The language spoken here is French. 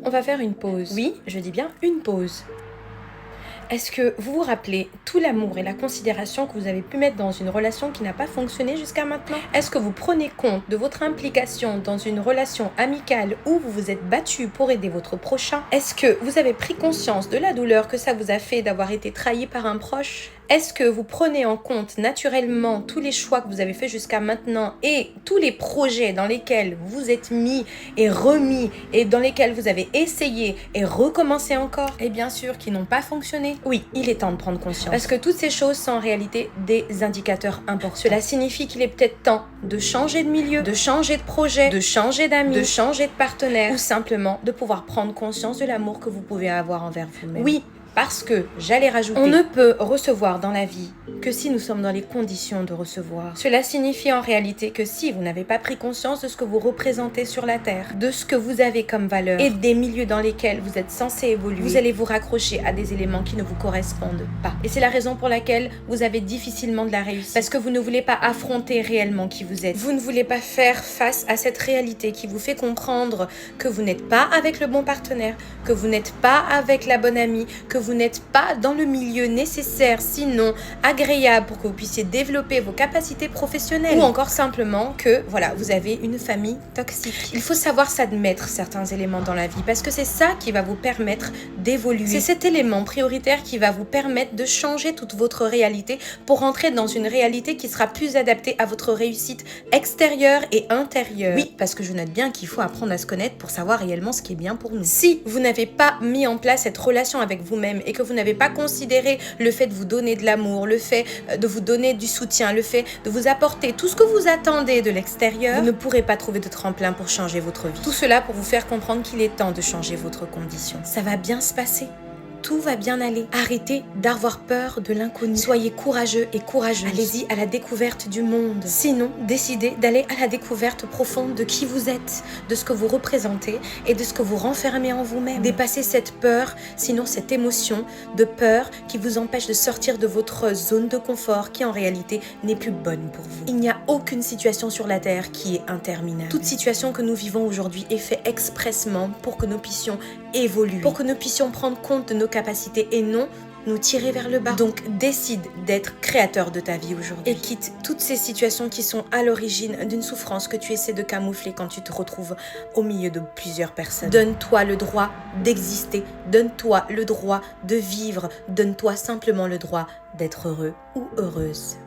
on va faire une pause. Oui, je dis bien une pause. Est-ce que vous vous rappelez tout l'amour et la considération que vous avez pu mettre dans une relation qui n'a pas fonctionné jusqu'à maintenant? Est-ce que vous prenez compte de votre implication dans une relation amicale où vous vous êtes battu pour aider votre prochain? Est-ce que vous avez pris conscience de la douleur que ça vous a fait d'avoir été trahi par un proche? Est-ce que vous prenez en compte naturellement tous les choix que vous avez faits jusqu'à maintenant et tous les projets dans lesquels vous vous êtes mis et remis et dans lesquels vous avez essayé et recommencé encore? Et bien sûr qui n'ont pas fonctionné. Oui, il est temps de prendre conscience. Parce que toutes ces choses sont en réalité des indicateurs importants. Cela signifie qu'il est peut-être temps de changer de milieu, de changer de projet, de changer d'amis, de changer de partenaire ou simplement de pouvoir prendre conscience de l'amour que vous pouvez avoir envers vous-même. Oui, parce que, j'allais rajouter, on ne peut recevoir dans la vie que si nous sommes dans les conditions de recevoir. Cela signifie en réalité que si vous n'avez pas pris conscience de ce que vous représentez sur la Terre, de ce que vous avez comme valeur et des milieux dans lesquels vous êtes censé évoluer, vous allez vous raccrocher à des éléments qui ne vous correspondent pas. Et c'est la raison pour laquelle vous avez difficilement de la réussite. Parce que vous ne voulez pas affronter réellement qui vous êtes. Vous ne voulez pas faire face à cette réalité qui vous fait comprendre que vous n'êtes pas avec le bon partenaire, que vous n'êtes pas avec la bonne amie, que vous n'êtes pas dans le milieu nécessaire, sinon agréable pour que vous puissiez développer vos capacités professionnelles. Ou encore simplement que, voilà, vous avez une famille toxique. Il faut savoir s'admettre certains éléments dans la vie parce que c'est ça qui va vous permettre d'évoluer. C'est cet élément prioritaire qui va vous permettre de changer toute votre réalité pour rentrer dans une réalité qui sera plus adaptée à votre réussite extérieure et intérieure. Oui, parce que je note bien qu'il faut apprendre à se connaître pour savoir réellement ce qui est bien pour nous. Si vous n'avez pas mis en place cette relation avec vous-même et que vous n'avez pas considéré le fait de vous donner de l'amour, le fait de vous donner du soutien, le fait de vous apporter tout ce que vous attendez de l'extérieur, vous ne pourrez pas trouver de tremplin pour changer votre vie. Tout cela pour vous faire comprendre qu'il est temps de changer votre condition. Ça va bien se passer. Tout va bien aller. Arrêtez d'avoir peur de l'inconnu. Soyez courageux et courageuse. Allez-y à la découverte du monde. Sinon, décidez d'aller à la découverte profonde de qui vous êtes, de ce que vous représentez et de ce que vous renfermez en vous-même. Dépassez cette peur, sinon cette émotion de peur qui vous empêche de sortir de votre zone de confort qui en réalité n'est plus bonne pour vous. Il n'y a aucune situation sur la Terre qui est interminable. Toute situation que nous vivons aujourd'hui est faite expressément pour que nous puissions évoluer, pour que nous puissions prendre compte de nos capacités et non nous tirer vers le bas. Donc décide d'être créateur de ta vie aujourd'hui et quitte toutes ces situations qui sont à l'origine d'une souffrance que tu essaies de camoufler quand tu te retrouves au milieu de plusieurs personnes. Donne-toi le droit d'exister, donne-toi le droit de vivre, donne-toi simplement le droit d'être heureux ou heureuse.